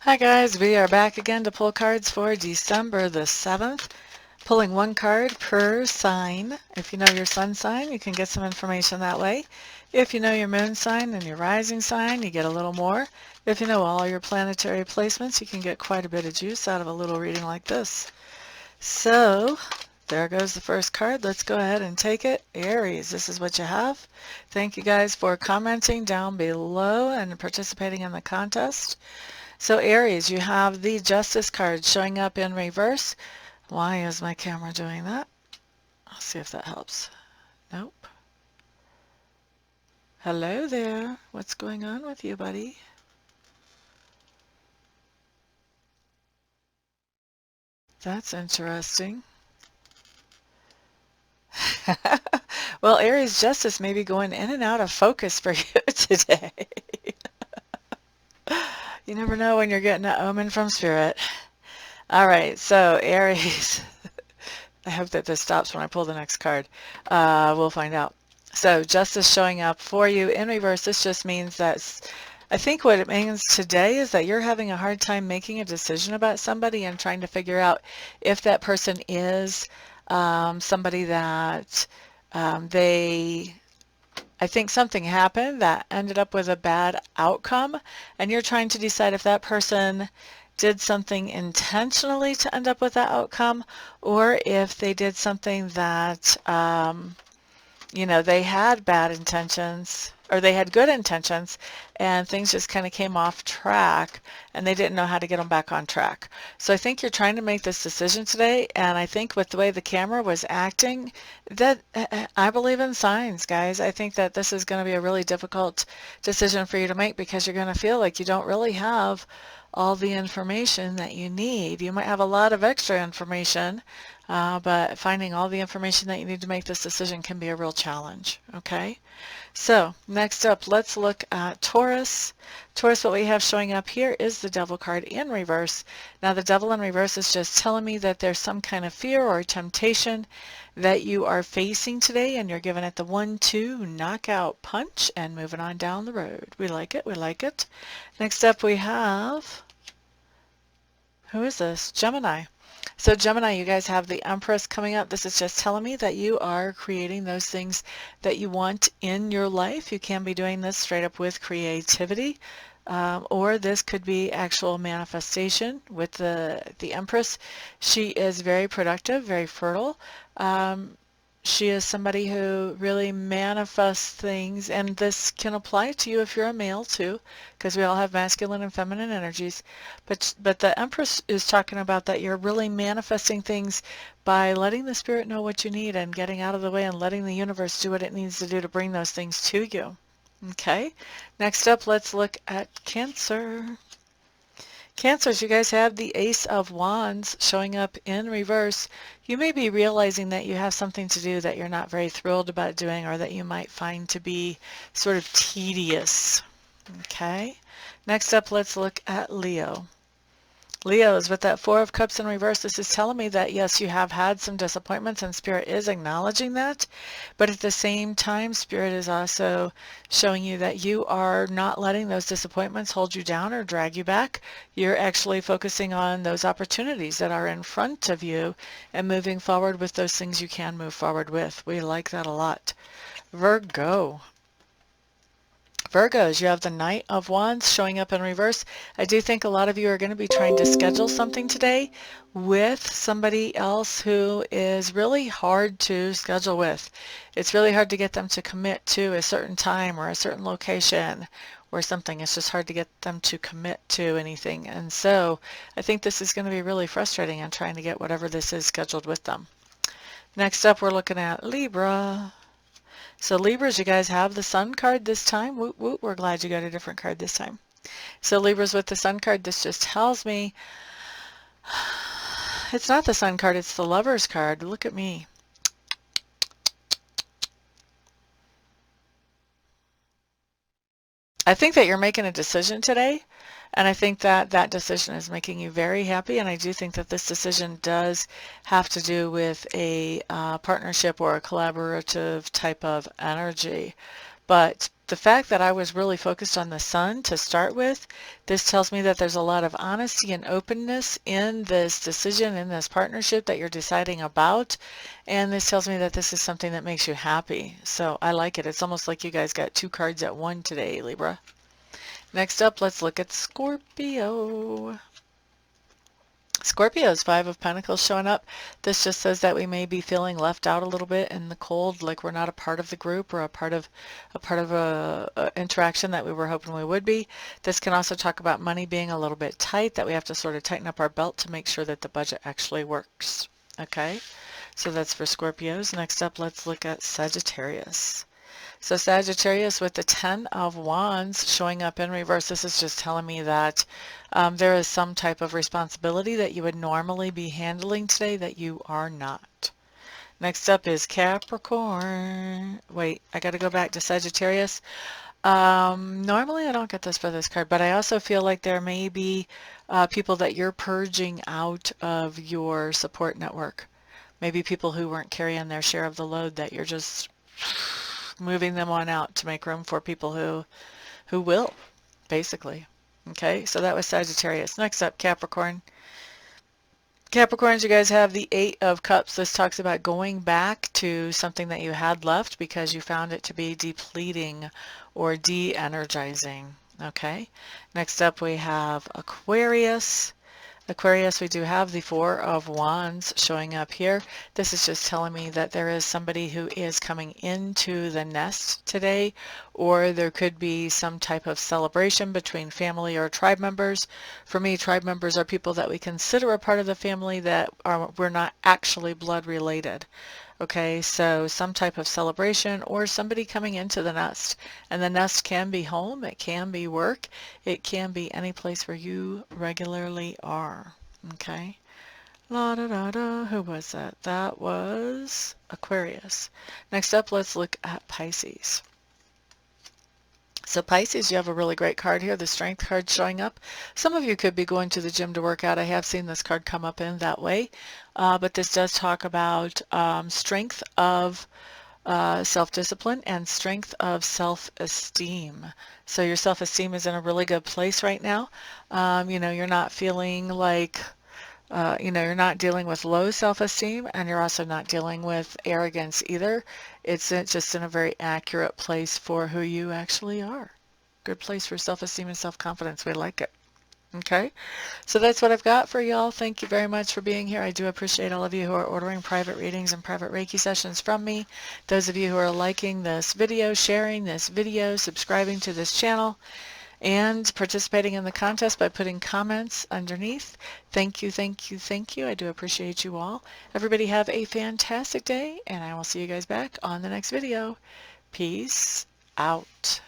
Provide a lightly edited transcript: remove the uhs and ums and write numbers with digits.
Hi guys, we are back again to pull cards for December the 7th, pulling one card per sign. If you know your sun sign, you can get some information that way. If you know your moon sign and your rising sign, you get a little more. If you know all your planetary placements, you can get quite a bit of juice out of a little reading like this. So, there goes the first card. Let's go ahead and take it. Aries, this is what you have. Thank you guys for commenting down below and participating in the contest. So Aries, you have the Justice card showing up in reverse. Why is my camera doing that? I'll see if that helps. Nope. Hello there. What's going on with you, buddy? That's interesting. Well, Aries Justice may be going in and out of focus for you today. You never know when you're getting an omen from Spirit. All right, so Aries. I hope that this stops when I pull the next card. We'll find out. So Justice showing up for you in reverse. This just means that I think what it means today is that you're having a hard time making a decision about somebody and trying to figure out if that person is somebody that I think something happened that ended up with a bad outcome, and you're trying to decide if that person did something intentionally to end up with that outcome, or if they did something that, they had bad intentions, or they had good intentions, and things just kind of came off track, and they didn't know how to get them back on track. So I think you're trying to make this decision today, and I think with the way the camera was acting, that I believe in signs, guys. I think that this is going to be a really difficult decision for you to make because you're going to feel like you don't really have all the information that you need. You might have a lot of extra information, but finding all the information that you need to make this decision can be a real challenge, okay? So next up, let's look at Taurus. Taurus, what we have showing up here is the Devil card in reverse. Now the Devil in reverse is just telling me that there's some kind of fear or temptation that you are facing today, and you're giving it the 1-2 knockout punch and moving on down the road. We like it, we like it. Next up we have, who is this? Gemini. So Gemini, you guys have the Empress coming up. This is just telling me that you are creating those things that you want in your life. You can be doing this straight up with creativity, or this could be actual manifestation with the Empress. She is very productive, very fertile. She is somebody who really manifests things, and this can apply to you if you're a male too, because we all have masculine and feminine energies. But the Empress is talking about that you're really manifesting things by letting the Spirit know what you need and getting out of the way and letting the universe do what it needs to do to bring those things to you. Okay, next up, let's look at Cancer. Cancers, you guys have the Ace of Wands showing up in reverse. You may be realizing that you have something to do that you're not very thrilled about doing, or that you might find to be sort of tedious. Okay. Next up, let's look at Leo. Leos, with that Four of Cups in reverse, this is telling me that yes, you have had some disappointments, and Spirit is acknowledging that, but at the same time, Spirit is also showing you that you are not letting those disappointments hold you down or drag you back. You're actually focusing on those opportunities that are in front of you and moving forward with those things you can move forward with. We like that a lot. Virgo. Virgos, you have the Knight of Wands showing up in reverse. I do think a lot of you are going to be trying to schedule something today with somebody else who is really hard to schedule with. It's really hard to get them to commit to a certain time or a certain location or something. It's just hard to get them to commit to anything. And so I think this is going to be really frustrating in trying to get whatever this is scheduled with them. Next up, we're looking at Libra. So Libras, you guys have the Sun card this time. Woot woot, we're glad you got a different card this time. So Libras with the Sun card, this just tells me, it's not the Sun card, it's the Lovers card. Look at me. I think that you're making a decision today, and I think that that decision is making you very happy, and I do think that this decision does have to do with a partnership or a collaborative type of energy. But the fact that I was really focused on the sun to start with, this tells me that there's a lot of honesty and openness in this decision, in this partnership that you're deciding about. And this tells me that this is something that makes you happy. So I like it. It's almost like you guys got two cards at one today, Libra. Next up, let's look at Scorpio. Scorpio's Five of Pentacles showing up. This just says that we may be feeling left out a little bit in the cold, like we're not a part of the group or a part of a interaction that we were hoping we would be. This can also talk about money being a little bit tight, that we have to sort of tighten up our belt to make sure that the budget actually works. Okay, so that's for Scorpios. Next up, let's look at Sagittarius. So Sagittarius with the Ten of Wands showing up in reverse, this is just telling me that there is some type of responsibility that you would normally be handling today that you are not. Next up is Capricorn. Wait, I got to go back to Sagittarius. Normally I don't get this for this card, but I also feel like there may be people that you're purging out of your support network. Maybe people who weren't carrying their share of the load, that you're just moving them on out to make room for people who will, basically. Okay, so that was Sagittarius. Next up, Capricorn. Capricorns, you guys have the Eight of Cups. This talks about going back to something that you had left because you found it to be depleting or de-energizing. Okay, next up we have Aquarius. Aquarius, we do have the Four of Wands showing up here. This is just telling me that there is somebody who is coming into the nest today, or there could be some type of celebration between family or tribe members. For me, tribe members are people that we consider a part of the family that we're not actually blood related. Okay, so some type of celebration or somebody coming into the nest. And the nest can be home, it can be work, it can be any place where you regularly are. Okay. La da da da. Who was that? That was Aquarius. Next up, let's look at Pisces. So Pisces, you have a really great card here, the Strength card showing up. Some of you could be going to the gym to work out. I have seen this card come up in that way. But this does talk about strength of self-discipline and strength of self-esteem. So your self-esteem is in a really good place right now. You know, you're not feeling like you're not dealing with low self-esteem, and you're also not dealing with arrogance either. It's just in a very accurate place for who you actually are. Good place for self-esteem and self-confidence. We like it. Okay, so that's what I've got for y'all. Thank you very much for being here. I do appreciate all of you who are ordering private readings and private Reiki sessions from me. Those of you who are liking this video, sharing this video, subscribing to this channel, and participating in the contest by putting comments underneath. Thank you, thank you, thank you. I do appreciate you all. Everybody have a fantastic day, and I will see you guys back on the next video. Peace out.